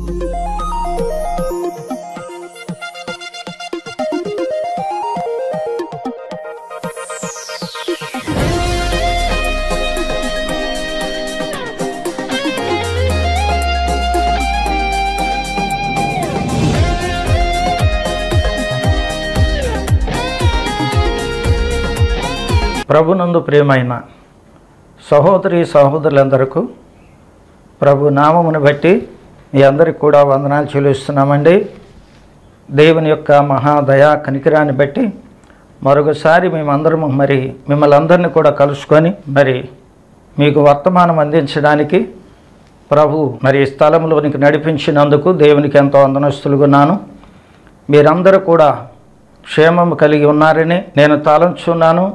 ప్రభునందు ప్రియమైన సహోదరి సహోదరులందరికీ ప్రభు నామమును బట్టి మీ అందరికి కూడా వందనాలు చెల్లిస్తున్నామండి. దేవుని యొక్క మహాదయా కనికరాన్ని బట్టి మరొకసారి మేమందరము మిమ్మల్ని అందరినీ కూడా కలుసుకొని మీకు వర్తమానం అందించడానికి ప్రభు ఈ స్థలంలోనికి నడిపించినందుకు దేవునికి ఎంతో వందనస్తులుగున్నాను. మీరందరూ కూడా క్షేమము కలిగి ఉన్నారని నేను తలంచున్నాను.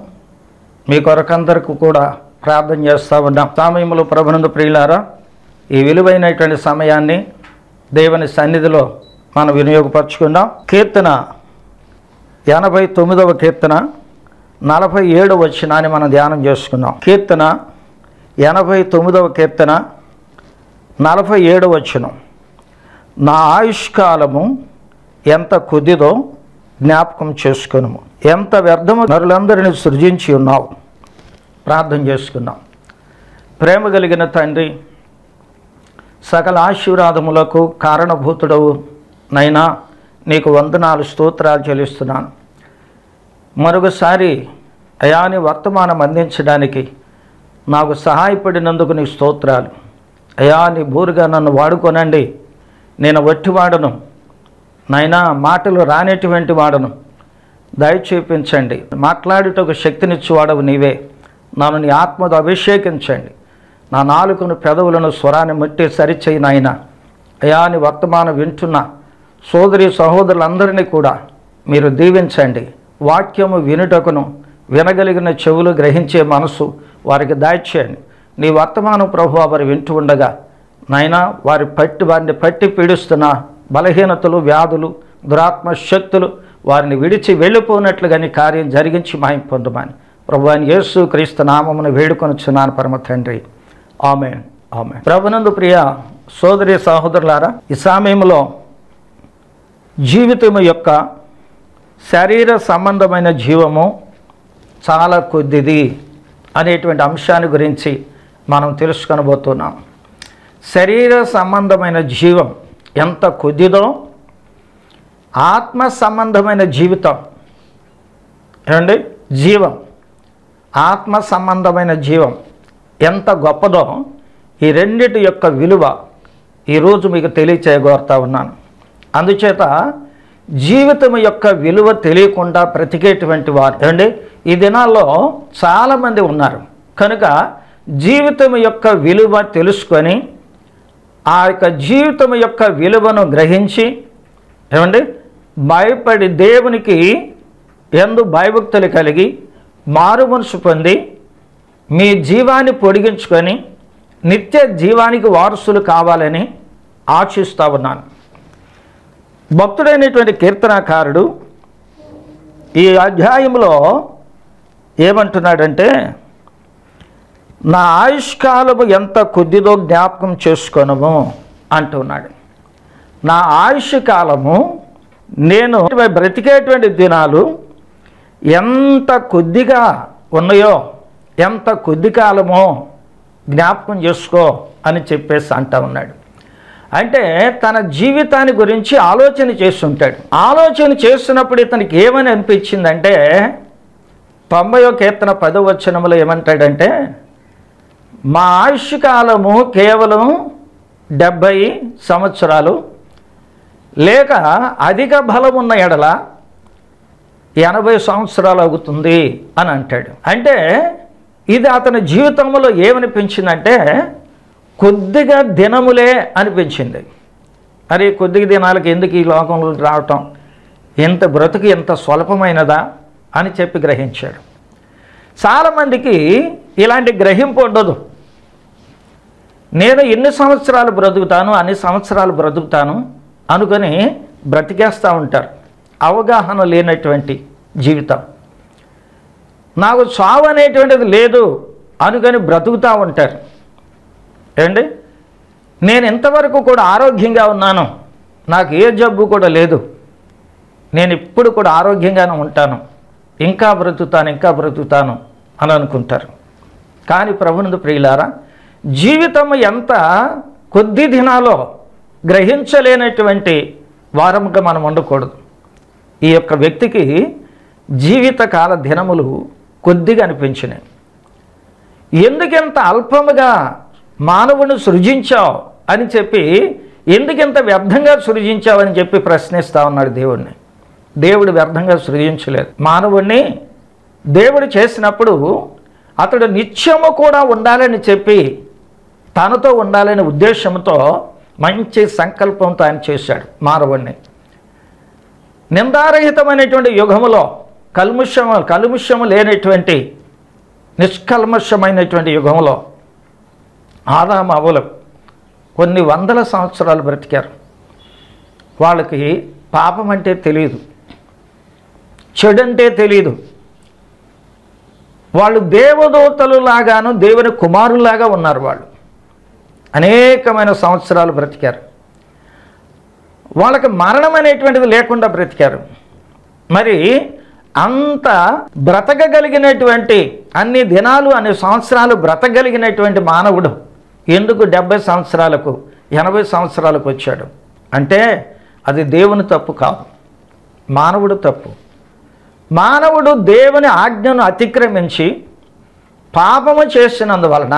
మీ కొరకందరికి కూడా ప్రార్థన చేస్తూ ఉన్నాం. సమయంలో ప్రభునందు ప్రియులారా, ఈ విలువైనటువంటి సమయాన్ని దేవుని సన్నిధిలో మనం వినియోగపరచుకుందాం. కీర్తన 89వ కీర్తన 47వ వచనాన్ని మనం ధ్యానం చేసుకుందాం. కీర్తన 89వ కీర్తన 47వ వచనం. నా ఆయుష్కాలము ఎంత కొద్దిదో జ్ఞాపకం చేసుకున్నాము, ఎంత వ్యర్థము నరులందరినీ సృజించి ఉన్నావు. ప్రార్థన చేసుకున్నాం. ప్రేమ కలిగిన తండ్రి, సకల ఆశీర్వాదములకు కారణభూతుడవు నైనా నీకు వందనాలు స్తోత్రాలు చెల్లిస్తున్నాను. మరొకసారి అయాని వర్తమానం అందించడానికి నాకు సహాయపడినందుకు నీ స్తోత్రాలు. అయా, నీ బూరుగా నన్ను వాడుకోనండి. నేను వట్టివాడను నైనా, మాటలు రానేటువంటి వాడను. దయచేపించండి. మాట్లాడుటకు శక్తినిచ్చేవాడవు నీవే. నన్ను నీ ఆత్మతో అభిషేకించండి. నా నాలుకను పెదవులను స్వరాన్ని మట్టి సరిచేయి నాయన. అయా, నీ వర్తమానం వింటున్న సోదరి సహోదరులందరినీ కూడా మీరు దీవించండి. వాక్యము వినుటకును వినగలిగిన చెవులు గ్రహించే మనసు వారికి దయచేయండి. నీ వర్తమానం ప్రభువా వారు వింటూ ఉండగా నాయనా, వారిని పట్టి పీడిస్తున్న బలహీనతలు, వ్యాధులు, దురాత్మ శక్తులు వారిని విడిచి వెళ్ళిపోయినట్లుగా నీ కార్యం జరిగించి మహిమ పొందమని ప్రభువైన యేసు క్రీస్తు నామమును వేడుకొనుచున్నాను పరమ తండ్రి. ఆమేన్, ఆమేన్. ప్రభునందు ప్రియ సోదరి సహోదరులారా, ఈ సమయంలో జీవితము యొక్క శరీర సంబంధమైన జీవము చాలా కొద్దిది అనేటువంటి అంశాన్ని గురించి మనం తెలుసుకొనబోతున్నాం. శరీర సంబంధమైన జీవం ఎంత కొద్దిదో, ఆత్మ సంబంధమైన జీవం ఆత్మ సంబంధమైన జీవం ఎంత గొప్పదో, ఈ రెండిటి యొక్క విలువ ఈరోజు మీకు తెలియచేయగోరుతా ఉన్నాను. అందుచేత జీవితం యొక్క విలువ తెలియకుండా బ్రతికేటువంటి వారు ఈ దినాల్లో చాలామంది ఉన్నారు. కనుక జీవితం యొక్క విలువ తెలుసుకొని ఆ యొక్క జీవితం యొక్క విలువను గ్రహించి భయపడి దేవునికి యందు భయభక్తులు కలిగి మారు మనసు పొంది మీ జీవాన్ని పొడిగించుకొని నిత్య జీవానికి వారసులు కావాలని ఆశిస్తూ ఉన్నాను. భక్తుడైనటువంటి కీర్తనాకారుడు ఈ అధ్యాయంలో ఏమంటున్నాడంటే, నా ఆయుష్కాలము ఎంత కొద్దిదో జ్ఞాపకం చేసుకొనుము అంటున్నాడు. నా ఆయుష్ కాలము, నేను బ్రతికేటువంటి దినాలు ఎంత కొద్దిగా ఉన్నాయో, ఎంత కొద్ది కాలమో జ్ఞాపకం చేసుకో అని చెప్పేసి అంటా ఉన్నాడు. అంటే తన జీవితాన్ని గురించి ఆలోచన చేస్తుంటాడు. ఆలోచన చేస్తున్నప్పుడు ఇతనికి ఏమని అనిపించిందంటే, 90వ కీర్తన 10వ వచనంలో ఏమంటాడంటే, మా ఆయుష్ కాలము కేవలం 70 సంవత్సరాలు, లేక అధిక బలం ఉన్న ఎడల 80 సంవత్సరాలు అవుతుంది అని అంటాడు. అంటే ఇది అతని జీవితంలో ఏమనిపించిందంటే, కొద్దిగా దినములే అనిపించింది. అరే, కొద్దిగా దినాలకు ఎందుకు ఈ లోకంలో రావటం, ఎంత బ్రతుకు ఎంత స్వల్పమైనదా అని చెప్పి గ్రహించాడు. చాలామందికి ఇలాంటి గ్రహింపు ఉండదు. నేను ఎన్ని సంవత్సరాలు బ్రతుకుతాను, అన్ని సంవత్సరాలు బ్రతుకుతాను అనుకొని బ్రతికేస్తూ ఉంటారు. అవగాహన లేనటువంటి జీవితం. నాకు చావు అనేటువంటిది లేదు అనుకొని బ్రతుకుతూ ఉంటారు. నేను ఇంతవరకు కూడా ఆరోగ్యంగా ఉన్నాను, నాకు ఏ జబ్బు కూడా లేదు, నేను ఇప్పుడు కూడా ఆరోగ్యంగానే ఉంటాను, ఇంకా బ్రతుకుతాను అని అనుకుంటారు. కానీ ప్రభునందు ప్రియులారా, జీవితం ఎంత కొద్ది దినాలో గ్రహించలేనటువంటి వారముగా మనం ఉండకూడదు. ఈ యొక్క వ్యక్తికి జీవితకాల దినములు కొద్దిగా అనిపించినాయి. ఎందుకెంత అల్పముగా మానవుని సృజించావు అని చెప్పి, ఎందుకెంత వ్యర్థంగా సృజించావు అని చెప్పి ప్రశ్నిస్తూ ఉన్నాడు దేవుడిని. దేవుడు వ్యర్థంగా సృజించలేదు. మానవుణ్ణి దేవుడు చేసినప్పుడు అతడు నిత్యము కూడా ఉండాలని చెప్పి, తనతో ఉండాలనే ఉద్దేశంతో మంచి సంకల్పంతో ఆయన చేశాడు మానవుణ్ణి. నిందారహితమైనటువంటి యుగములో కల్ముషము లేనటువంటి నిష్కల్మషమైనటువంటి యుగంలో ఆదాము అవ్వలు కొన్ని వందల సంవత్సరాలు బ్రతికారు. వాళ్ళకి పాపం అంటే తెలియదు, చెడంటే తెలియదు. వాళ్ళు దేవదూతలులాగాను దేవుని కుమారులాగా ఉన్నారు. వాళ్ళు అనేకమైన సంవత్సరాలు బ్రతికారు. వాళ్ళకి మరణం అనేటువంటిది లేకుండా బ్రతికారు. మరి అంత బ్రతకగలిగినటువంటి అన్ని దినాలు అన్ని సంవత్సరాలు బ్రతకగలిగినటువంటి మానవుడు ఎందుకు 70 సంవత్సరాలకు 80 సంవత్సరాలకు వచ్చాడు అంటే అది దేవుని తప్పు కాదు, మానవుడు తప్పు. మానవుడు దేవుని ఆజ్ఞను అతిక్రమించి పాపము చేసినందువలన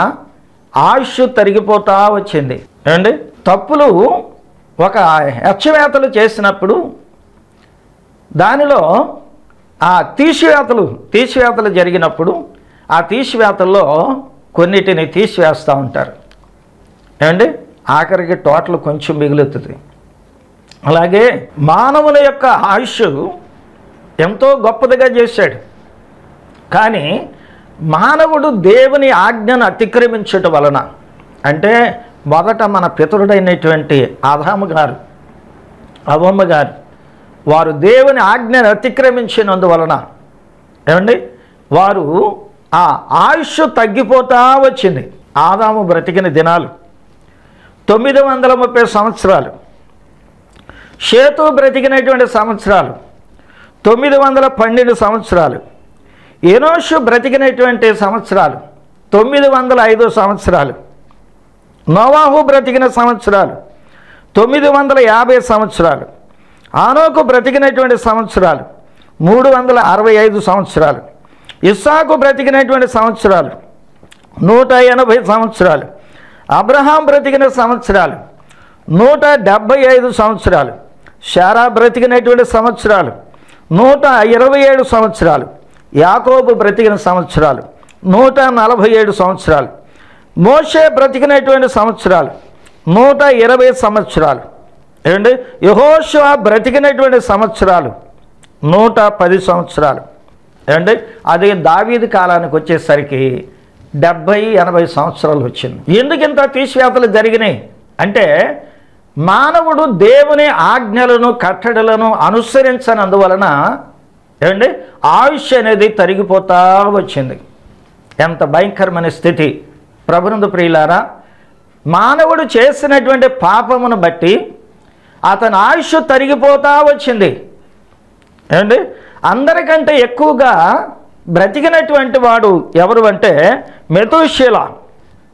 ఆయుష్ తరిగిపోతా వచ్చింది. ఏమండి, తప్పులు ఒక హెచ్చవేతలు చేసినప్పుడు దానిలో ఆ తీసివేతలు జరిగినప్పుడు ఆ తీసివేతల్లో కొన్నిటిని తీసివేస్తూ ఉంటారు. ఏమండి, ఆఖరికి టోటల్ కొంచెం మిగులుతుంది. అలాగే మానవుల యొక్క ఆయుష్ ఎంతో గొప్పదిగా చేశాడు. కానీ మానవుడు దేవుని ఆజ్ఞను అతిక్రమించటం వలన, అంటే మొదట మన పితరుడైనటువంటి ఆదాము గారు అవ్వమ్మ గారు వారు దేవుని ఆజ్ఞను అతిక్రమించినందువలన ఏమండి వారు ఆ ఆయుష్ తగ్గిపోతా వచ్చింది. ఆదాము బ్రతికిన దినాలు 930 సంవత్సరాలు, షేతు బ్రతికినటువంటి సంవత్సరాలు 912 సంవత్సరాలు, ఎనోషు బ్రతికినటువంటి సంవత్సరాలు 905 సంవత్సరాలు, నోవాహు బ్రతికిన సంవత్సరాలు 950 సంవత్సరాలు, ఆనోకు బ్రతికినటువంటి సంవత్సరాలు 365 సంవత్సరాలు, ఇస్సాకు బ్రతికినటువంటి సంవత్సరాలు 180 సంవత్సరాలు, అబ్రహాం బ్రతికిన సంవత్సరాలు 175 సంవత్సరాలు, శారా బ్రతికినటువంటి సంవత్సరాలు 127 సంవత్సరాలు, యాకోబు బ్రతికిన సంవత్సరాలు 147 సంవత్సరాలు, మోషే బ్రతికినటువంటి సంవత్సరాలు 120 సంవత్సరాలు, ఏమండి యెహోషువ బ్రతికినటువంటి సంవత్సరాలు 110 సంవత్సరాలు. ఏమండి అది దావీదు కాలానికి వచ్చేసరికి 70-80 సంవత్సరాలు వచ్చింది. ఎందుకు ఇంత తీసివేతలు జరిగినాయి అంటే మానవుడు దేవుని ఆజ్ఞలను కట్టడలను అనుసరించనందువలన ఏమండి ఆయుష్ అనేది తరిగిపోతా వచ్చింది. ఎంత భయంకరమైన స్థితి! ప్రభునందు ప్రియులారా, మానవుడు చేసినటువంటి పాపమును బట్టి అతని ఆయుష్ తరిగిపోతా వచ్చింది. ఏమండి అందరికంటే ఎక్కువగా బ్రతికినటువంటి వాడు ఎవరు అంటే మెతూషెల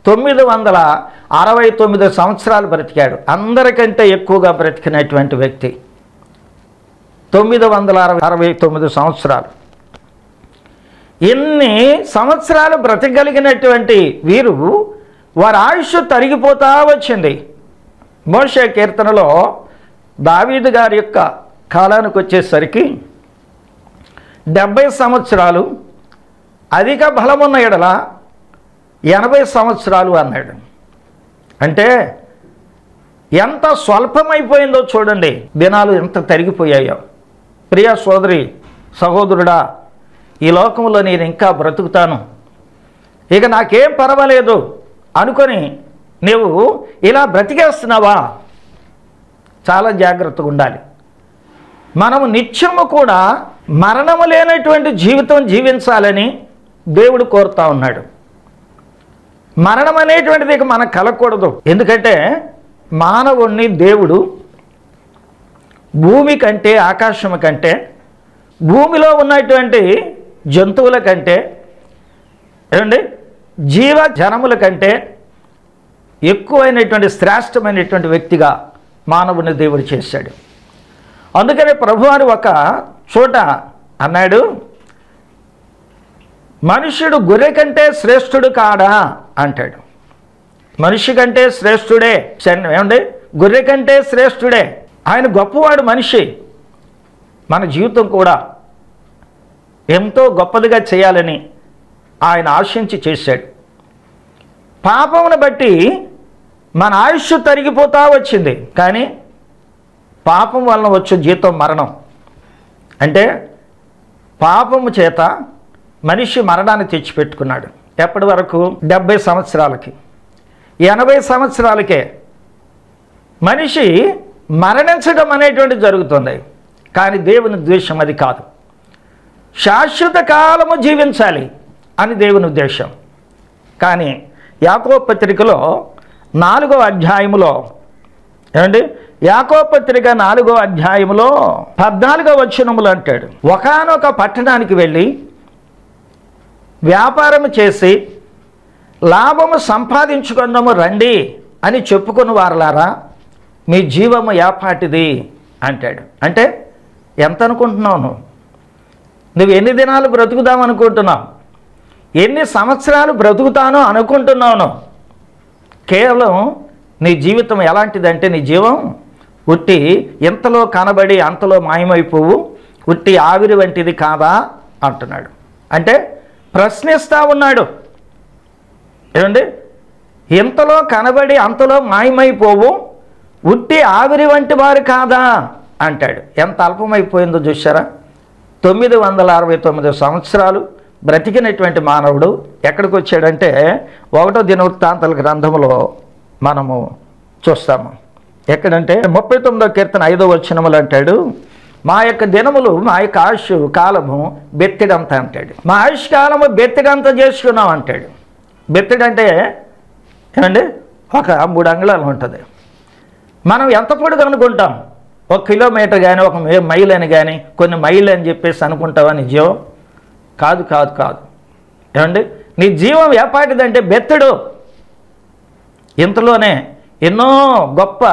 969 సంవత్సరాలు బ్రతికాడు. అందరికంటే ఎక్కువగా బ్రతికినటువంటి వ్యక్తి 969 సంవత్సరాలు. ఎన్ని సంవత్సరాలు బ్రతకగలిగినటువంటి వీరు వారి ఆయుష్ తరిగిపోతా వచ్చింది. మోషే కీర్తనలో దావీదు గారి యొక్క కాలానికి వచ్చేసరికి 70 సంవత్సరాలు, అధిక బలమున్న ఎడల 80 సంవత్సరాలు అన్నాడు. అంటే ఎంత స్వల్పమైపోయిందో చూడండి, దినాలు ఎంత తరిగిపోయాయో. ప్రియ సోదరి సహోదరుడా, ఈ లోకంలో నేను ఇంకా బ్రతుకుతాను, ఇక నాకేం పర్వాలేదు అనుకొని నీవు ఇలా బ్రతికేస్తున్నావా? చాలా జాగ్రత్తగా ఉండాలి. మనము నిత్యము కూడా మరణము లేనటువంటి జీవితం జీవించాలని దేవుడు కోరుతా ఉన్నాడు. మరణం అనేటువంటిది ఇక మనకు కలగకూడదు. ఎందుకంటే మానవుణ్ణి దేవుడు భూమి కంటే, ఆకాశం కంటే, భూమిలో ఉన్నటువంటి జంతువుల కంటే, ఏమండి జీవ జనముల కంటే ఎక్కువైనటువంటి శ్రేష్టమైనటువంటి వ్యక్తిగా మానవుని దేవుడు చేశాడు. అందుకనే ప్రభువారు ఒక చోట అన్నాడు, మనుష్యుడు గొర్రె కంటే శ్రేష్ఠుడు కాడా అంటాడు. మనిషి కంటే శ్రేష్ఠుడే, ఏమండి గొర్రె కంటే శ్రేష్ఠుడే. ఆయన గొప్పవాడు మనిషి. మన జీవితం కూడా ఎంతో గొప్పదిగా చేయాలని ఆయన ఆశించి చేశాడు. పాపమును బట్టి మన ఆయుష్ తరిగిపోతూ వచ్చింది. కానీ పాపం వలన వచ్చే జీతం మరణం. అంటే పాపము చేత మనిషి మరణాన్ని తెచ్చిపెట్టుకున్నాడు. ఎప్పటి వరకు? 70 సంవత్సరాలకి, 80 సంవత్సరాలకే మనిషి మరణించడం అనేటువంటి జరుగుతుంది. కానీ దేవుని ఉద్దేశం అది కాదు. శాశ్వత కాలము జీవించాలి అని దేవుని ఉద్దేశం. కానీ యాకోబు పత్రికలో 4వ అధ్యాయములో, ఏమండి యాకోబు పత్రిక 4వ అధ్యాయములో 14వ వచనములు అంటాడు, ఒకానొక పట్టణానికి వెళ్ళి వ్యాపారం చేసి లాభము సంపాదించుకుందాము రండి అని చెప్పుకుని వారలారా, మీ జీవము ఏపాటిది అంటాడు. అంటే ఎంత అనుకుంటున్నావు? నువ్వు ఎన్ని దినాలు బ్రతుకుదాం అనుకుంటున్నావు? ఎన్ని సంవత్సరాలు బ్రతుకుతానో అనుకుంటున్నావు? కేవలం నీ జీవితం ఎలాంటిదంటే, నీ జీవం ఉట్టి ఎంతలో కనబడి అంతలో మాయమైపోవు, ఉట్టి ఆవిరి వంటిది కాదా అంటున్నాడు. అంటే ప్రశ్నిస్తూ ఉన్నాడు. ఏమండి ఎంతలో కనబడి అంతలో మాయమైపోవు, ఉట్టి ఆవిరి వంటి వారు కాదా అంటాడు. ఎంత అల్పమైపోయిందో చూసారా? 969 సంవత్సరాలు బ్రతికినటువంటి మానవుడు ఎక్కడికి వచ్చాడంటే 1వ దినవృత్తాంతాల గ్రంథంలో మనము చూస్తాము. ఎక్కడంటే 39వ కీర్తన 5వ వచనములు అంటాడు, మా యొక్క దినములు, మా యొక్క ఆయుష్ కాలము బెత్తిడంత అంటాడు. మా ఆయుష్ కాలము బెత్తిడంత చేసుకున్నాం అంటాడు. బెత్తిడంటే ఏమండి ఒక 3 అంగుళాలు ఉంటుంది. మనం ఎంత పొడుగు అనుకుంటాం? 1 కిలోమీటర్ కానీ, 1 మైల్ అని కానీ, కొన్ని మైళ్ళు అని చెప్పేసి అనుకుంటావా? నీ జీవం కాదు కాదు కాదు. ఏమండి నీ జీవం ఏపాటిదంటే బెత్తడు. ఇంతలోనే ఎన్నో గొప్ప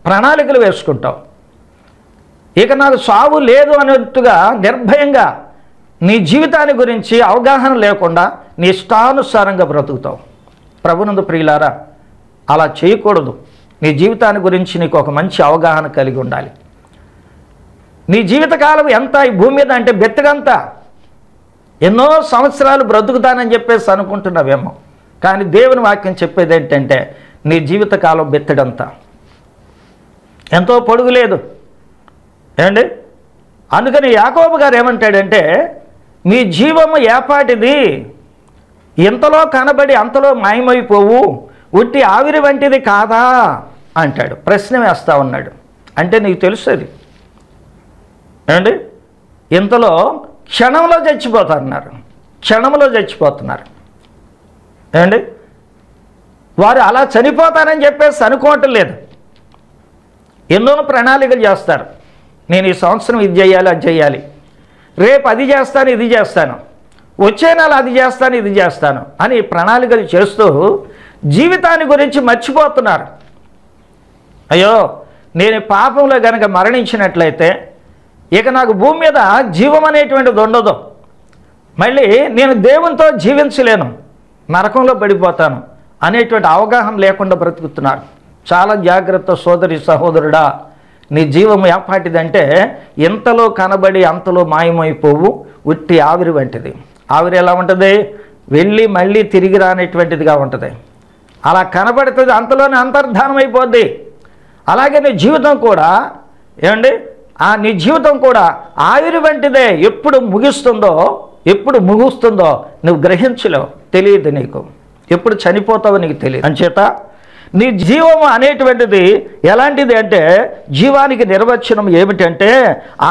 ప్రణాళికలు వేసుకుంటావు. ఇక నాకు సావు లేదు అన్నట్టుగా నిర్భయంగా నీ జీవితాన్ని గురించి అవగాహన లేకుండా నీ ఇష్టానుసారంగా బ్రతుకుతావు. ప్రభునందు ప్రియులారా, అలా చేయకూడదు. నీ జీవితాన్ని గురించి నీకు ఒక మంచి అవగాహన కలిగి ఉండాలి. నీ జీవితకాలం ఎంత ఈ భూమి మీద అంటే బెత్తడంతా. ఎన్నో సంవత్సరాలు బ్రతుకుతానని చెప్పేసి అనుకుంటున్నావేమో, కానీ దేవుని వాక్యం చెప్పేది ఏంటంటే నీ జీవితకాలం బెత్తడంతా, ఎంతో పొడుగు లేదు. ఏమండి అందుకని యాకోబు గారు ఏమంటాడంటే, మీ జీవము ఏపాటిది, ఇంతలో కనబడి అంతలో మాయమైపోవు, ఉట్టి ఆవిరి వంటిది కాదా అంటాడు. ప్రశ్న వేస్తా ఉన్నాడు. అంటే నీకు తెలుసు అది. ఏమండి ఇంతలో క్షణంలో చచ్చిపోతున్నారు, క్షణంలో చచ్చిపోతున్నారు. ఏమండి వారు అలా చనిపోతారని చెప్పేసి అనుకోవటం లేదు. ఎన్నో ప్రణాళికలు చేస్తారు. నేను ఈ సంవత్సరం ఇది చేయాలి, అది చేయాలి, రేపు అది చేస్తాను, ఇది చేస్తాను, వచ్చే నెల అది చేస్తాను, ఇది చేస్తాను అని ప్రణాళికలు చేస్తూ జీవితాన్ని గురించి మర్చిపోతున్నారు. అయ్యో నేను పాపంలో కనుక మరణించినట్లయితే ఇక నాకు భూమి మీద జీవం అనేటువంటిది ఉండదు, మళ్ళీ నేను దేవునితో జీవించలేను, నరకంలో పడిపోతాను అనేటువంటి అవగాహన లేకుండా బ్రతుకుతున్నారు. చాలా జాగ్రత్త సోదరి సహోదరుడా. నీ జీవం ఏపాటిదంటే ఇంతలో కనబడి అంతలో మాయమైపోవు, ఉట్టి ఆవిరి వంటిది. ఆవిరి ఎలా ఉంటుంది? వెళ్ళి మళ్ళీ తిరిగి రానేటువంటిదిగా ఉంటుంది. అలా కనబడుతుంది, అంతలోనే అంతర్ధానం అయిపోద్ది. అలాగే నీ జీవితం కూడా ఏమండి నీ జీవితం కూడా ఆవిరి వంటిదే. ఎప్పుడు ముగుస్తుందో నువ్వు గ్రహించలేవు, తెలియదు నీకు. ఎప్పుడు చనిపోతావో నీకు తెలియదు. అంచేత నీ జీవము అనేటువంటిది ఎలాంటిది అంటే, జీవానికి నిర్వచనం ఏమిటంటే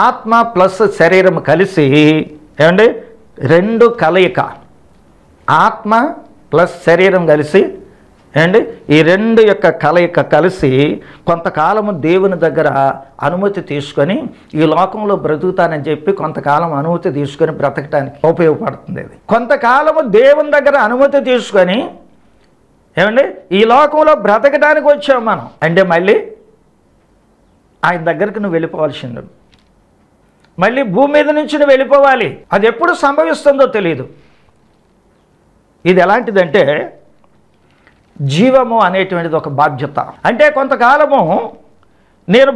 ఆత్మ ప్లస్ శరీరం కలిసి, ఏమండి 2 కలయిక. ఆత్మ ప్లస్ శరీరం కలిసి ఏమండి ఈ రెండు యొక్క కలయిక కలిసి కొంతకాలము దేవుని దగ్గర అనుమతి తీసుకొని ఈ లోకంలో బ్రతుకుతానని చెప్పి కొంతకాలం అనుమతి తీసుకొని బ్రతకటానికి ఉపయోగపడుతుంది. ఇది కొంతకాలము దేవుని దగ్గర అనుమతి తీసుకొని ఏమండి ఈ లోకంలో బ్రతకడానికి వచ్చాం మనం అంటే మళ్ళీ ఆయన దగ్గరికి నువ్వు వెళ్ళిపోవాల్సింది, మళ్ళీ భూమి మీద నుంచి నువ్వు వెళ్ళిపోవాలి. అది ఎప్పుడు సంభవిస్తుందో తెలియదు. ఇది ఎలాంటిదంటే జీవము అనేటువంటిది ఒక బాధ్యత. అంటే కొంతకాలము నేను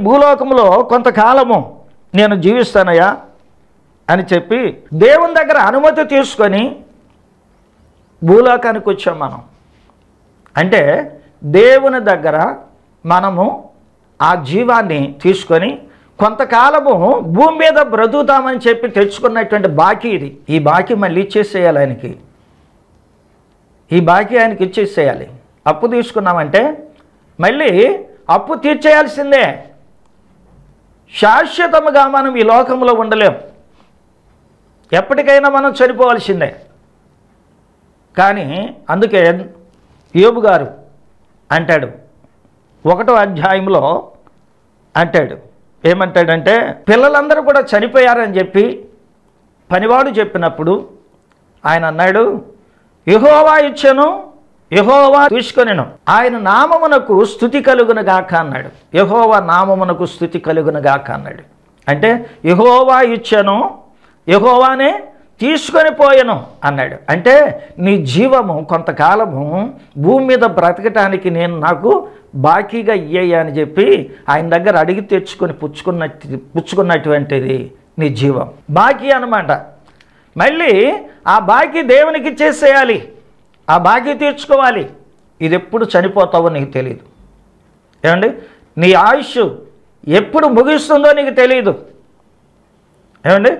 భూలోకంలో కొంతకాలము నేను జీవిస్తానయ్యా అని చెప్పి దేవుని దగ్గర అనుమతి తీసుకొని భూలోకానికి వచ్చాం మనం. అంటే దేవుని దగ్గర మనము ఆ జీవాన్ని తీసుకొని కొంతకాలము భూమి మీద బ్రతుకుతామని చెప్పి తెచ్చుకున్నటువంటి బాకీ ఇది. ఈ బాకీ మళ్ళీ ఇచ్చేసేయాలి ఆయనకి, ఈ బాకీ ఆయనకి ఇచ్చేసేయాలి. అప్పు తీసుకున్నామంటే మళ్ళీ అప్పు తీర్చేయాల్సిందే. శాశ్వతముగా మనం ఈ లోకంలో ఉండలేం, ఎప్పటికైనా మనం చనిపోవాల్సిందే. కానీ అందుకే యోబు గారు అంటాడు 1వ అధ్యాయంలో అంటాడు, ఏమంటాడంటే పిల్లలందరూ కూడా చనిపోయారని చెప్పి పనివాడు చెప్పినప్పుడు ఆయన అన్నాడు, యెహోవా ఇచ్చెను యెహోవా తీసుకొనెను, ఆయన నామమునకు స్తుతి కలుగును గాక అన్నాడు. యెహోవా నామమునకు స్తుతి కలుగును గాక అన్నాడు. అంటే యెహోవా ఇచ్చెను యెహోవానే తీసుకొని పోయెను అన్నాడు. అంటే నీ జీవము కొంతకాలము భూమి మీద బ్రతకటానికి నాకు బాకీగా ఇయ్యయ్యా అని చెప్పి ఆయన దగ్గర అడిగి తెచ్చుకొని పుచ్చుకున్నటువంటిది నీ జీవం, బాకీ అన్నమాట. మళ్ళీ ఆ బాకీ దేవునికి ఇచ్చేసేయాలి, ఆ బాకీ తీర్చుకోవాలి. ఇది ఎప్పుడు చనిపోతావో నీకు తెలియదు. ఏమండి నీ ఆయుష్ ఎప్పుడు ముగిస్తుందో నీకు తెలియదు. ఏమండి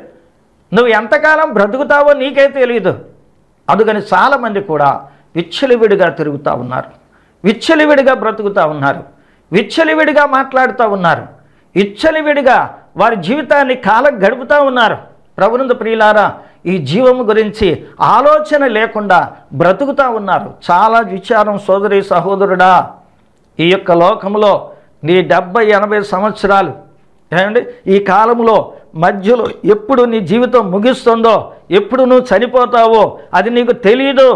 నువ్వు ఎంతకాలం బ్రతుకుతావో నీకే తెలియదు. అందుకని చాలామంది కూడా విచ్చలవిడిగా తిరుగుతూ ఉన్నారు, విచ్చలవిడిగా బ్రతుకుతూ ఉన్నారు, విచ్చలవిడిగా మాట్లాడుతూ ఉన్నారు, విచ్చలవిడిగా వారి జీవితాన్ని కాలం గడుపుతూ ఉన్నారు. ప్రభునందు ప్రియులారా, ఈ జీవము గురించి ఆలోచన లేకుండా బ్రతుకుతూ ఉన్నారు. చాలా విచారం సోదరి సహోదరుడా. ఈ యొక్క లోకంలో నీ 70-80 సంవత్సరాలు ఏమండి ఈ కాలంలో మధ్యలో ఎప్పుడు నీ జీవితం ముగిస్తుందో, ఎప్పుడు నువ్వు చనిపోతావో అది నీకు తెలియదు.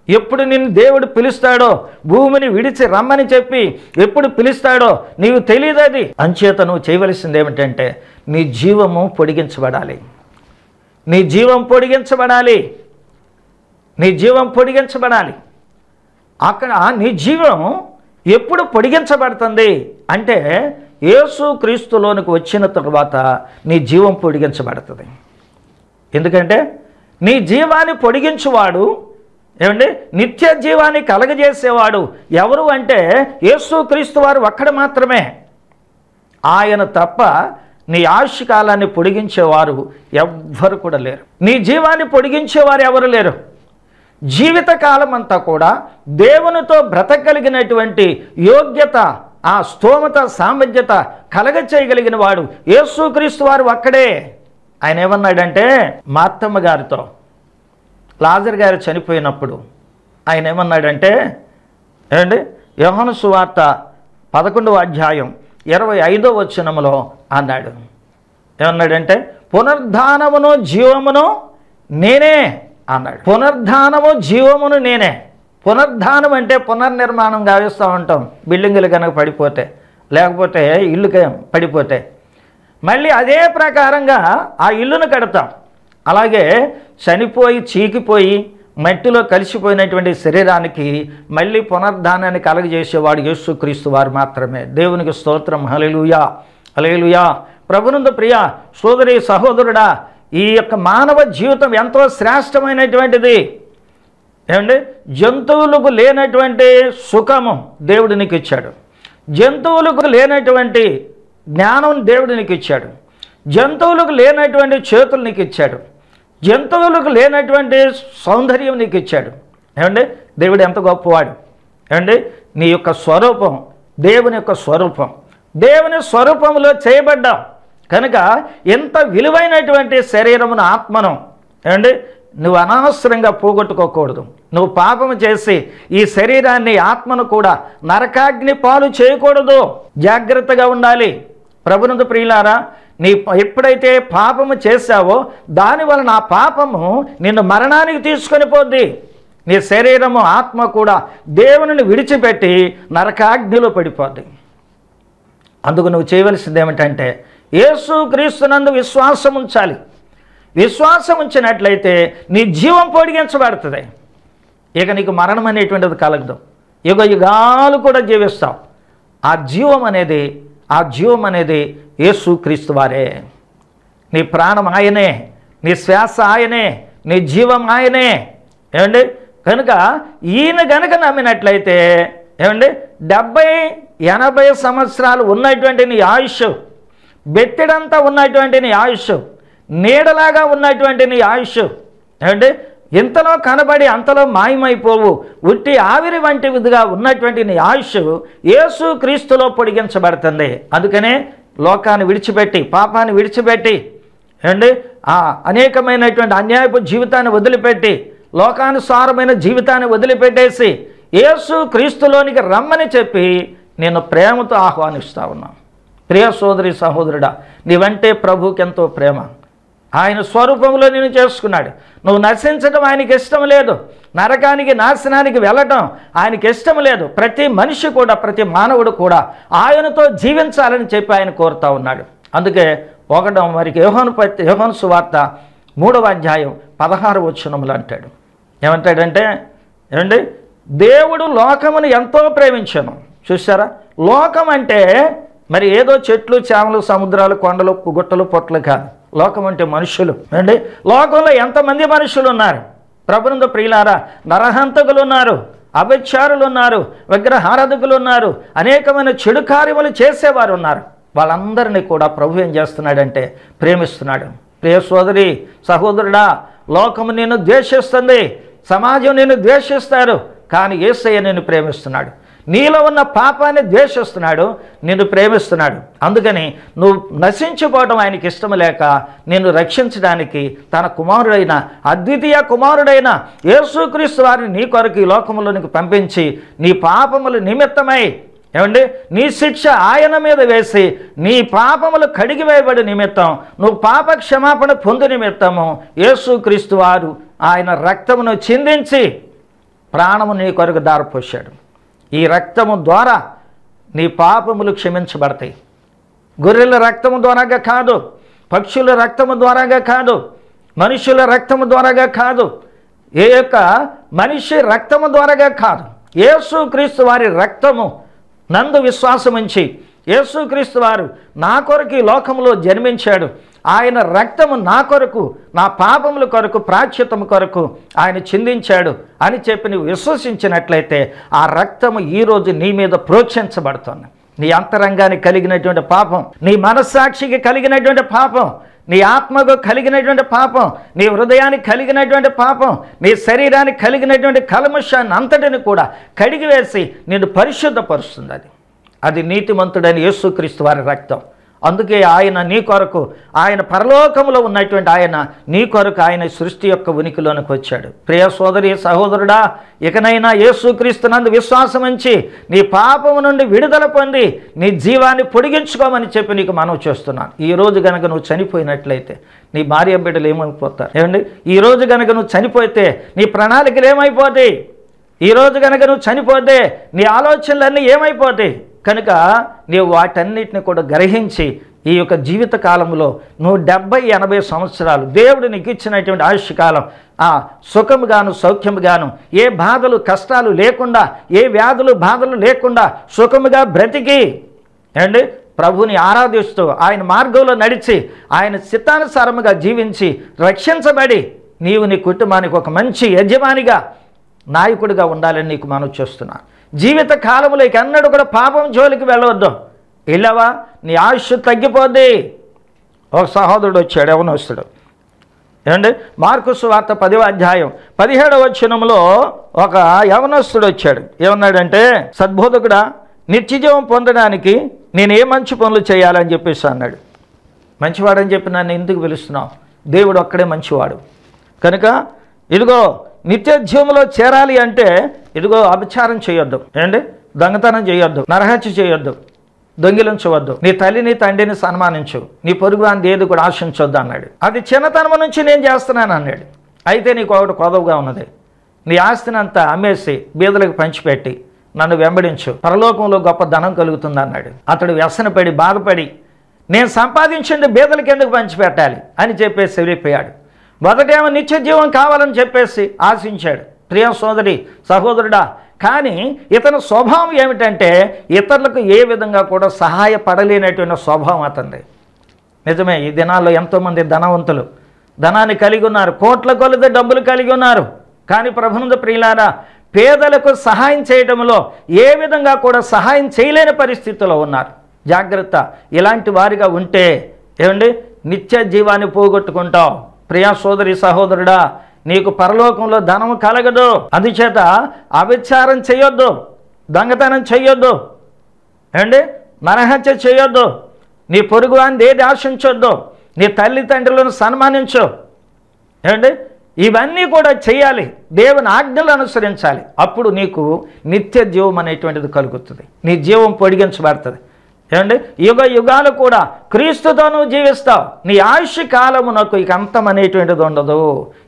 ఎప్పుడు నిన్ను దేవుడు పిలుస్తాడో, భూమిని విడిచి రమ్మని చెప్పి ఎప్పుడు పిలుస్తాడో నీకు తెలియదు. అది అంచేత నువ్వు చేయవలసింది ఏమిటంటే నీ జీవము పొడిగించబడాలి, నీ జీవం పొడిగించబడాలి, నీ జీవం పొడిగించబడాలి. అక్కడ నీ జీవం ఎప్పుడు పొడిగించబడుతుంది అంటే యేసు క్రీస్తులోనికి వచ్చిన తరువాత నీ జీవం పొడిగించబడుతుంది. ఎందుకంటే నీ జీవాన్ని పొడిగించువాడు ఏమండి నిత్య జీవాన్ని కలగజేసేవాడు ఎవరు అంటే యేసు క్రీస్తు వారు ఒక్కడు మాత్రమే. ఆయన తప్ప నీ ఆయుష్ కాలాన్ని పొడిగించేవారు ఎవ్వరు కూడా లేరు. నీ జీవాన్ని పొడిగించేవారు ఎవరు లేరు. జీవితకాలం అంతా కూడా దేవునితో బ్రతకగలిగినటువంటి యోగ్యత, ఆ స్తోమత, సామర్థ్యత కలగచేయగలిగిన వాడు యేసుక్రీస్తు వారు ఒక్కడే. ఆయన ఏమన్నాడంటే మార్తమ్మ గారితో లాజరు గారు చనిపోయినప్పుడు ఆయన ఏమన్నాడంటే ఏమండి యోహాను సువార్త 11వ అధ్యాయం 25వ వచనములో అన్నాడు. ఏమన్నాడంటే పునరుద్ధానమును జీవమును నేనే అన్నాడు. పునరుద్ధానము జీవమును నేనే. పునరుద్ధానం అంటే పునర్నిర్మాణం గావిస్తూ ఉంటాం, బిల్డింగులు కనుక పడిపోతే, లేకపోతే ఇల్లు పడిపోతే మళ్ళీ అదే ప్రకారంగా ఆ ఇల్లును కడతాం. అలాగే చనిపోయి చీకిపోయి మట్టిలో కలిసిపోయినటువంటి శరీరానికి మళ్ళీ పునరుద్ధానాన్ని కలగజేసేవాడు యేసుక్రీస్తు వారు మాత్రమే. దేవునికి స్తోత్రం. హల్లెలూయా, హల్లెలూయా. ప్రభునందు ప్రియ సోదరి సహోదరుడా, ఈ యొక్క మానవ జీవితం ఎంతో శ్రేష్టమైనటువంటిది. ఏమండి జంతువులకు లేనటువంటి సుఖము దేవుడు నీకు ఇచ్చాడు, జంతువులకు లేనటువంటి జ్ఞానం దేవుడు నీకు ఇచ్చాడు, జంతువులకు లేనటువంటి చేతులు నీకు ఇచ్చాడు, జంతువులకు లేనటువంటి సౌందర్యం నీకు ఇచ్చాడు. ఏమండి దేవుడు ఎంత గొప్పవాడు. ఏమండి నీ యొక్క స్వరూపం దేవుని యొక్క స్వరూపం, దేవుని స్వరూపంలో చేయబడ్డావు కనుక ఎంత విలువైనటువంటి శరీరమును ఆత్మను ఏమండి నువ్వు అనవసరంగా పోగొట్టుకోకూడదు. నువ్వు పాపము చేసి ఈ శరీరాన్ని ఆత్మను కూడా నరకాగ్ని పాలు చేయకూడదు. జాగ్రత్తగా ఉండాలి. ప్రభునందు ప్రియులారా, నీ ఎప్పుడైతే పాపము చేశావో దానివలన ఆ పాపము నిన్ను మరణానికి తీసుకొని పోద్ది. నీ శరీరము ఆత్మ కూడా దేవునిని విడిచిపెట్టి నరకాగ్నిలో పడిపోద్ది. అందుకు నువ్వు చేయవలసింది ఏమిటంటే యేసు క్రీస్తునందు విశ్వాసం ఉంచాలి. విశ్వాసం ఉంచినట్లయితే నీ జీవం పొడిగించబడుతుంది. ఇక నీకు మరణం అనేటువంటిది కలగదు. యుగ యుగాలు కూడా జీవిస్తావు. ఆ జీవం అనేది యేసు క్రీస్తు వారే. నీ ప్రాణం ఆయనే, నీ శ్వాస ఆయనే, నీ జీవం ఆయనే. ఏమండి? కనుక ఈయన గనక నమ్మినట్లయితే ఏమండి 70-80 సంవత్సరాలు ఉన్నటువంటి నీ ఆయుష్, బెత్తిడంతా ఉన్నటువంటి నీ ఆయుష్, నీడలాగా ఉన్నటువంటి నీ ఆయుష్ ఏమంటే ఇంతలో కనబడి అంతలో మాయమైపోవు, ఉట్టి ఆవిరి వంటివిగా ఉన్నటువంటి నీ ఆయుష్ యేసు క్రీస్తులో పొడిగించబడుతుంది. అందుకనే లోకాన్ని విడిచిపెట్టి, పాపాన్ని విడిచిపెట్టి ఏమండి అనేకమైనటువంటి అన్యాయపు జీవితాన్ని వదిలిపెట్టి, లోకానుసారమైన జీవితాన్ని వదిలిపెట్టేసి యేసు క్రీస్తులోనికి రమ్మని చెప్పి నేను ప్రేమతో ఆహ్వానిస్తా ఉన్నాను. ప్రియ సోదరి సహోదరుడా, నీవంటే ప్రభువుకి ఎంతో ప్రేమ. ఆయన స్వరూపంలో నిన్ను చేసుకున్నాడు. నువ్వు నశించడం ఆయనకి ఇష్టం లేదు. నరకానికి, నాశనానికి వెళ్ళటం ఆయనకి ఇష్టం లేదు. ప్రతి మనిషి కూడా, ప్రతి మానవుడు కూడా ఆయనతో జీవించాలని చెప్పి ఆయన కోరుతా ఉన్నాడు. అందుకే మరి యోహాను సువార్త 3వ అధ్యాయం 16వ వచనములు అంటాడు. ఏమంటాడంటే ఏమండి, దేవుడు లోకమును ఎంతో ప్రేమించాను. చూసారా? లోకం అంటే మరి ఏదో చెట్లు, చేమలు, సముద్రాలు, కొండలు, గుట్టలు, పొట్లు కాదు. లోకం అంటే మనుషులు అండి. లోకంలో ఎంతమంది మనుషులు ఉన్నారు? ప్రభునందు ప్రియులారా, నరహంతకులు ఉన్నారు, అభిచారులు ఉన్నారు, విగ్రహారాధకులు ఉన్నారు, అనేకమైన చెడు కార్యములు చేసేవారు ఉన్నారు. వాళ్ళందరినీ కూడా ప్రభు ఏం చేస్తున్నాడంటే ప్రేమిస్తున్నాడు. ప్రియ సోదరి సహోదరుడా, లోకము నిన్ను ద్వేషిస్తుంది, సమాజం నిన్ను ద్వేషిస్తారు, కానీ యేసయ్య నిన్ను ప్రేమిస్తున్నాడు. నీలో ఉన్న పాపాన్ని ద్వేషిస్తున్నాడు, నిన్ను ప్రేమిస్తున్నాడు. అందుకని నువ్వు నశించిపోవడం ఆయనకి ఇష్టం లేక నిన్ను రక్షించడానికి తన కుమారుడైన, అద్వితీయ కుమారుడైన యేసుక్రీస్తు వారిని నీ కొరకు ఈ లోకములోనికి పంపించి నీ పాపముల నిమిత్తమై ఏమండి నీ శిక్ష ఆయన మీద వేసి నీ పాపములు కడిగివేయబడి నిమిత్తం, నువ్వు పాప క్షమాపణ పొందు నిమిత్తము యేసుక్రీస్తు వారు ఆయన రక్తమును చిందించి ప్రాణము నీ కొరకు దారపోశాడు. ఈ రక్తము ద్వారా నీ పాపములు క్షమించబడతాయి. గొర్రెల రక్తము ద్వారాగా కాదు, పక్షుల రక్తము ద్వారాగా కాదు, మనుషుల రక్తము ద్వారాగా కాదు, ఏ యొక్క మనిషి రక్తము ద్వారాగా కాదు, యేసుక్రీస్తు వారి రక్తము నందు విశ్వాసం ఉంచి యేసుక్రీస్తు వారు నా కొరకు ఈ లోకంలో జన్మించాడు, ఆయన రక్తము నా కొరకు, నా పాపముల కొరకు, ప్రాయశ్చిత్తము కొరకు ఆయన చిందించాడు అని చెప్పి నువ్వు విశ్వసించినట్లయితే ఆ రక్తము ఈరోజు నీ మీద ప్రోక్షించబడుతుంది. నీ అంతరంగానికి కలిగినటువంటి పాపం, నీ మనస్సాక్షికి కలిగినటువంటి పాపం, నీ ఆత్మకు కలిగినటువంటి పాపం, నీ హృదయానికి కలిగినటువంటి పాపం, నీ శరీరానికి కలిగినటువంటి కల్మషాన్ని అంతటిని కూడా కడిగివేసి నిన్ను పరిశుద్ధపరుస్తుంది. అది నీతిమంతుడైన యేసుక్రీస్తు వారి రక్తం. అందుకే ఆయన నీ కొరకు, ఆయన పరలోకములో ఉన్నటువంటి ఆయన నీ కొరకు ఆయన సృష్టి యొక్క ఉనికిలోనికి వచ్చాడు. ప్రియ సోదరి సహోదరుడా, ఇకనైనా యేసుక్రీస్తునందు విశ్వాసం ఉంచి నీ పాపము నుండి విడుదల పొంది నీ జీవాన్ని పొడిగించుకోమని చెప్పి నీకు మనవి చేస్తున్నాను. ఈరోజు కనుక నువ్వు చనిపోయినట్లయితే నీ భార్య బిడ్డలు ఏమైపోతారు? ఏమండి, ఈరోజు కనుక నువ్వు చనిపోతే నీ ప్రణాళికలు ఏమైపోతాయి? ఈరోజు కనుక నువ్వు చనిపోతే నీ ఆలోచనలన్నీ ఏమైపోతాయి? కనుక నీవు వాటన్నిటిని కూడా గ్రహించి ఈ యొక్క జీవిత కాలంలో నువ్వు 70-80 సంవత్సరాలు దేవుడు నీకు ఇచ్చినటువంటి ఆయుష్కాలం సుఖముగాను, సౌఖ్యముగాను, ఏ బాధలు, కష్టాలు లేకుండా, ఏ వ్యాధులు, బాధలు లేకుండా సుఖముగా బ్రతికి ఏమండి ప్రభుని ఆరాధిస్తూ ఆయన మార్గంలో నడిచి ఆయన చిత్తానుసారముగా జీవించి రక్షించబడి నీవు నీ కుటుంబానికి ఒక మంచి యజమానిగా, నాయకుడిగా ఉండాలని నీకు మనవి చేస్తున్నాను. జీవిత కాలంలో ఎన్నడూ కూడా పాపం జోలికి వెళ్ళవద్దు. వెళ్ళవా నీ ఆయుష్ తగ్గిపోద్ది. ఒక సహోదరుడు వచ్చాడు, యవనస్తుడు. ఏమండి, మార్కు సువార్త 10వ అధ్యాయం 17వ వచనంలో ఒక యవనస్తుడు వచ్చాడు. ఏమన్నాడంటే, సద్బోధకుడా, నిత్యజీవం పొందడానికి నేను ఏ మంచి పనులు చేయాలని చెప్పేసి అన్నాడు. మంచివాడని చెప్పి నన్ను ఎందుకు పిలుస్తున్నావు? దేవుడు ఒక్కడే మంచివాడు. కనుక ఇదిగో నిత్య జీవంలో చేరాలి అంటే ఇదిగో అపచారం చేయొద్దు, ఏంటి దొంగతనం చేయొద్దు, నరహత్య చేయొద్దు, దొంగిలించవద్దు, నీ తల్లిని తండ్రిని సన్మానించు, నీ పొరుగు అని ఏది కూడా ఆశించొద్దు అన్నాడు. అది చిన్నతనం నుంచి నేను చేస్తున్నాను అన్నాడు. అయితే నీకు ఒకటి కొదవగా ఉన్నది, నీ ఆస్తిని అంతా అమ్మేసి బీదలకు పంచిపెట్టి నన్ను వెంబడించు, పరలోకంలో గొప్ప ధనం కలుగుతుంది అన్నాడు. అతడు వ్యసనపడి బాధపడి నేను సంపాదించింది బీదలకు ఎందుకు పంచిపెట్టాలి అని చెప్పేసి వెళ్ళిపోయాడు. మొదటేమో నిత్య జీవం కావాలని చెప్పేసి ఆశించాడు. ప్రియ సోదరి సహోదరుడా, కానీ ఇతని స్వభావం ఏమిటంటే ఇతరులకు ఏ విధంగా కూడా సహాయపడలేనటువంటి స్వభావం అతనిది. నిజమే, ఈ దినాల్లో ఎంతోమంది ధనవంతులు ధనాన్ని కలిగి ఉన్నారు, కోట్ల కొలది డబ్బులు కలిగి ఉన్నారు. కానీ ప్రభునందు ప్రియులారా, పేదలకు సహాయం చేయడంలో ఏ విధంగా కూడా సహాయం చేయలేని పరిస్థితిలో ఉన్నారు. జాగ్రత్త, ఇలాంటి వారిగా ఉంటే ఏమండి నిత్య జీవాన్ని పోగొట్టుకుంటావు. ప్రియా సోదరి సహోదరుడా, నీకు పరలోకంలో ధనము కలగదు. అందుచేత అవిచారం చేయొద్దు, దొంగతనం చేయొద్దు, ఏమండి నరహత్య చేయొద్దు, నీ పొరుగు అని ఏది ఆశించొద్దు, నీ తల్లిదండ్రులను సన్మానించు, ఏమండి ఇవన్నీ కూడా చేయాలి, దేవుని ఆజ్ఞలు అనుసరించాలి. అప్పుడు నీకు నిత్య జీవం అనేటువంటిది కలుగుతుంది, నీ జీవం పొడిగించబడుతుంది. ఏమండి యుగ యుగాలు కూడా క్రీస్తుతో నువ్వు జీవిస్తావు. నీ ఆయుష్ కాలమునకు ఇక అంతం అనేటువంటిది ఉండదు.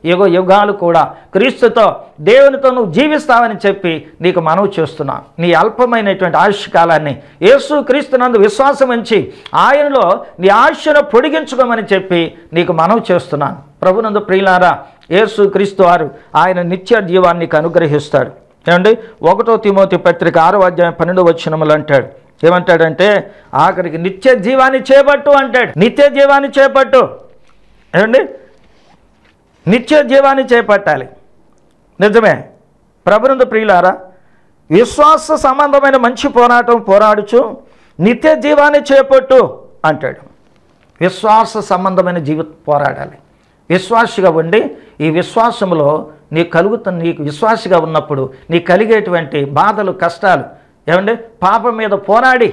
యుగ యుగాలు కూడా క్రీస్తుతో దేవునితో నువ్వు జీవిస్తావని చెప్పి నీకు మనవి చేస్తున్నాను. నీ అల్పమైనటువంటి ఆయుష్ కాలాన్ని యేసు క్రీస్తునందు విశ్వాసం ఉంచి ఆయనలో నీ ఆయుష్ను పొడిగించుకోమని చెప్పి నీకు మనవి చేస్తున్నాను. ప్రభునందు ప్రియులారా, యేసు క్రీస్తు వారు ఆయన నిత్య జీవాన్ని నీకు అనుగ్రహిస్తాడు. ఏమండి 1 తిమోతి పత్రిక 6వ అధ్యాయం 12వ వచనములు అంటాడు. ఏమంటాడంటే ఆఖరికి నిత్య జీవాన్ని చేపట్టు అంటాడు. నిత్య జీవాన్ని చేపట్టు, ఏమండి నిత్య జీవాన్ని చేపట్టాలి. నిజమే ప్రభునందు ప్రియులారా, విశ్వాస సంబంధమైన మంచి పోరాటం పోరాడుచు నిత్య జీవాన్ని చేపట్టు అంటాడు. విశ్వాస సంబంధమైన పోరాడాలి. విశ్వాసిగా ఉండి ఈ విశ్వాసంలో నీకు విశ్వాసిగా ఉన్నప్పుడు నీకు కలిగేటువంటి బాధలు కష్టాలు, ఏమండి పాపం మీద పోరాడి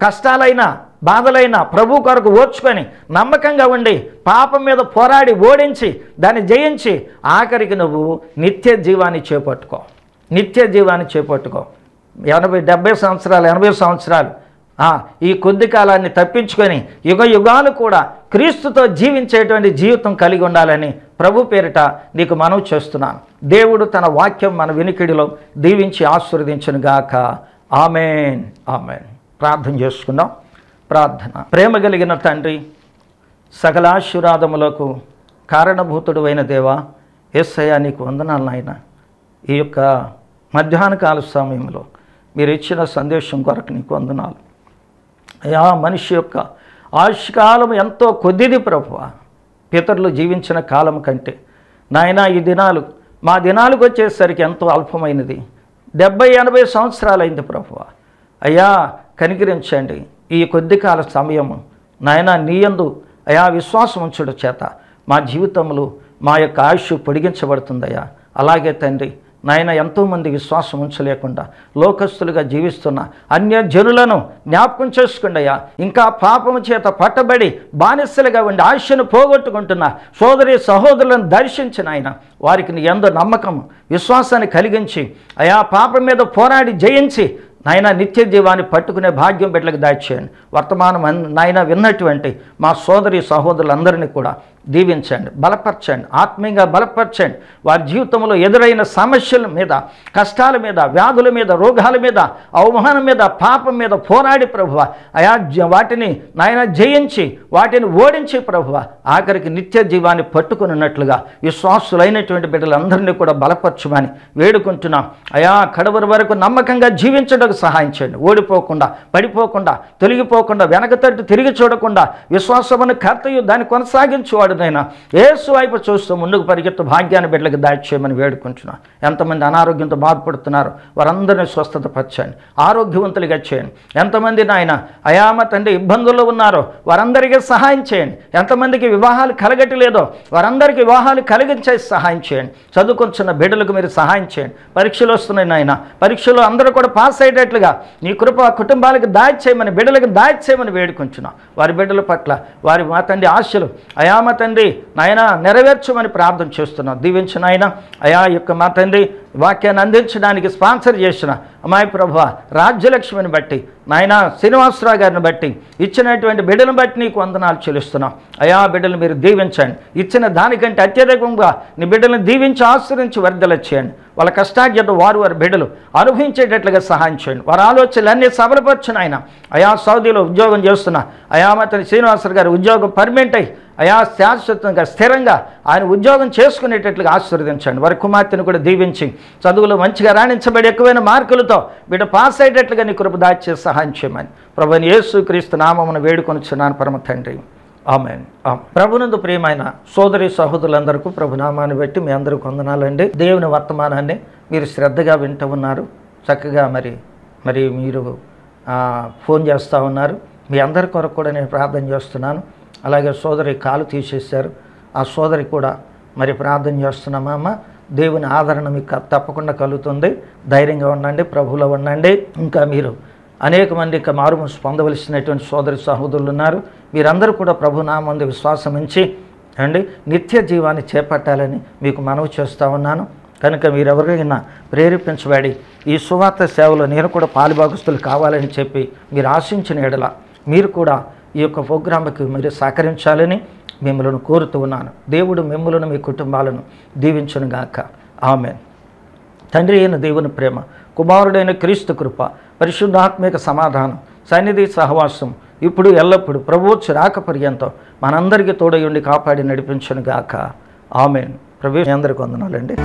కష్టాలైనా బాధలైనా ప్రభు కొరకు ఓర్చుకొని నమ్మకంగా ఉండి పాపం మీద పోరాడి ఓడించి దాన్ని జయించి ఆఖరికి నువ్వు నిత్య జీవాన్ని చేపట్టుకో. నిత్య జీవాన్ని చేపట్టుకో. 70 సంవత్సరాలు 80 సంవత్సరాలు ఈ కొద్ది కాలాన్ని తప్పించుకొని యుగ యుగాలు కూడా క్రీస్తుతో జీవించేటువంటి జీవితం కలిగి ఉండాలని ప్రభు పేరిట నీకు మనవి చేస్తున్నాను. దేవుడు తన వాక్యం మన వినికిడిలో దీవించి ఆశీర్వదించును గాక. ఆమేన్, ఆమేన్. ప్రార్థన చేసుకుందాం. ప్రార్థన. ప్రేమ కలిగిన తండ్రి, సకల ఆశీర్వాదములకు కారణభూతుడు అయిన దేవా, యేసయ్యా నీకు వందనాలు నాయన. ఈ యొక్క మధ్యాహ్న కాల సమయంలో మీరు ఇచ్చిన సందేశం కొరకు నీకు వందనాలు అయ్యా. మనిషి యొక్క ఆయుష్కాలం ఎంతో కొద్దిది ప్రభువా, పితరులు జీవించిన కాలం కంటే నాయన ఈ దినాలు మా దినాలకు వచ్చేసరికి ఎంతో అల్పమైనది. 70-80 సంవత్సరాలైంది ప్రభువా. అయ్యా కనికరించండి. ఈ కొద్ది కాల సమయము నాయన నీయందు అయా విశ్వాసం ఉంచుడు చేత మా జీవితంలో మా యొక్క ఆయుష్ పొడిగించబడుతుందయ్యా. అలాగే తండ్రి నాయన ఎంతోమంది విశ్వాసం ఉంచలేకుండా లోకస్తులుగా జీవిస్తున్న అన్య జనులను జ్ఞాపకం చేసుకోండి అయ్యా. ఇంకా పాపము చేత పట్టబడి బానిసలుగా ఉండి ఆశను పోగొట్టుకుంటున్న సోదరి సహోదరులను దర్శించిన ఆయన వారికి నీ యందు నమ్మకం విశ్వాసాన్ని కలిగించి అయా పాపం మీద పోరాడి జయించి నాయన నిత్య జీవాన్ని పట్టుకునే భాగ్యం బిడ్డలకు దాచేయండి. వర్తమానం నాయన విన్నటువంటి మా సోదరి సహోదరులందరినీ కూడా దీవించండి, బలపరచండి, ఆత్మీయంగా బలపరచండి. వారి జీవితంలో ఎదురైన సమస్యల మీద, కష్టాల మీద, వ్యాధుల మీద, రోగాల మీద, అవమానం మీద, పాపం మీద పోరాడి ప్రభువ అయా వాటిని నాయన జయించి వాటిని ఓడించి ప్రభువ ఆఖరికి నిత్య జీవాన్ని పట్టుకున్నట్లుగా విశ్వాసులైనటువంటి బిడ్డలందరినీ కూడా బలపరచమని వేడుకుంటున్నాం. అయా కడవరి వరకు నమ్మకంగా జీవించడానికి సహాయం చేయండి. ఓడిపోకుండా, పడిపోకుండా, తొలగిపోకుండా, వెనక తట్టు తిరిగి చూడకుండా విశ్వాసమును కర్తయు దాన్ని కొనసాగించేవాడు నైనా యేసు వైపు చూస్తూ ముందుకు పరిగెత్తు భాగ్యాన్ని బిడ్డలకు దాచేయమని వేడుకుంటున్నాను. ఎంతమంది అనారోగ్యంతో బాధపడుతున్నారు వారందరినీ స్వస్థత పరచండి, ఆరోగ్యవంతులుగా చేయండి. ఎంతమంది నాయన అయామ తండ్రి ఇబ్బందుల్లో ఉన్నారో వారందరికీ సహాయం చేయండి. ఎంతమందికి వివాహాలు కలగట్లేదో వారందరికీ వివాహాలు కలిగించే సహాయం చేయండి. చదువుకుంటున్న బిడ్డలకు మీరు సహాయం చేయండి. పరీక్షలు వస్తున్నాయి నాయన, పరీక్షలు అందరూ కూడా పాస్ అయ్యేటట్లుగా నీ కృప కుటుంబాలకు దాచేయమని బిడ్డలకు దాచేయమని వేడుకుంటున్నాం. వారి బిడ్డల పట్ల వారి మా తండ్రి ఆశలు అయామ తండ్రి నాయన నెరవేర్చమని ప్రార్థన చేస్తున్నాం. దీవించిన ఆయన అయా యొక్క మా తండ్రి వాక్యాన్ని అందించడానికి స్పాన్సర్ చేసిన అమ్మాయి ప్రభు రాజ్యలక్ష్మిని బట్టి నాయన శ్రీనివాసరావు గారిని బట్టి ఇచ్చినటువంటి బిడ్డలను బట్టి నీకు వందనాలు చెల్లిస్తున్నాం. అయా బిడ్డలు మీరు దీవించండి. ఇచ్చిన దానికంటే అత్యధికంగా నీ బిడ్డలను దీవించి ఆశ్రయించి వర్ధల చేయండి. వాళ్ళ కష్టార్జత వారి బిడ్డలు అనుభవించేటట్లుగా సహాయం చేయండి. వారి ఆలోచనలు అన్నీ సబలపరచిన ఆయన అయా సౌదీలో ఉద్యోగం చేస్తున్న అయా మతని శ్రీనివాసరావు గారి ఉద్యోగం పర్మనెంట్ అయ్యి అయా శాశ్వతంగా స్థిరంగా ఆయన ఉద్యోగం చేసుకునేటట్లుగా ఆశీర్వదించండి. వారి కుమార్తెను కూడా దీవించి చదువులో మంచిగా రాణించబడి ఎక్కువైన మార్కులతో బిడ్డ పాస్ అయ్యేటట్లుగా నీ కృప దాచి సహాయం చేయమని ప్రభువైన యేసుక్రీస్తు నామమున వేడుకొనుచున్నాను పరమ తండ్రి. ఆమేన్. ప్రభునందు ప్రియమైన సోదరి సహోదరులందరికీ ప్రభునామాన్ని బట్టి మీ అందరికీ వందనాలండి. దేవుని వర్తమానాన్ని మీరు శ్రద్ధగా వింటూ ఉన్నారు. చక్కగా మరి మీరు ఫోన్ చేస్తూ ఉన్నారు. మీ అందరి కొరకు కూడా నేను ప్రార్థన చేస్తున్నాను. అలాగే సోదరి కాలు తీసేశారు. ఆ సోదరి కూడా మరి ప్రార్థన చేస్తున్నామమ్మ. దేవుని ఆదరణ మీకు తప్పకుండా కలుగుతుంది. ధైర్యంగా ఉండండి, ప్రభువులో ఉండండి. ఇంకా మీరు అనేక మంది ఇంకా మారుమనసు పొందవలసినటువంటి సోదరి సహోదరులు ఉన్నారు. మీరందరూ కూడా ప్రభునామందు విశ్వాసం ఉంచి అండి నిత్య జీవాన్ని చేపట్టాలని మీకు మనవి చేస్తూ ఉన్నాను. కనుక మీరెవరైనా ప్రేరేపించబడి ఈ సువార్త సేవలో నేను కూడా పాలుభాగస్తులు కావాలని చెప్పి మీరు ఆశించిన ఎడల మీరు కూడా ఈ యొక్క ప్రోగ్రాంకి మీరు సహకరించాలని మిమ్మల్ని కోరుతూ ఉన్నాను. దేవుడు మిమ్మల్ని మీ కుటుంబాలను దీవించునుగాక. ఆమేన్. తండ్రి అయిన దేవుని ప్రేమ, కుమారుడైన క్రీస్తు కృప, పరిశుద్ధాత్మిక సమాధానం, సన్నిధి సహవాసం ఇప్పుడు ఎల్లప్పుడూ ప్రభువు రాక పర్యంతం మనందరికీ తోడయుండి కాపాడి నడిపించునుగాక. ఆమేన్. ప్రభు అందరికీ వందనాలండి.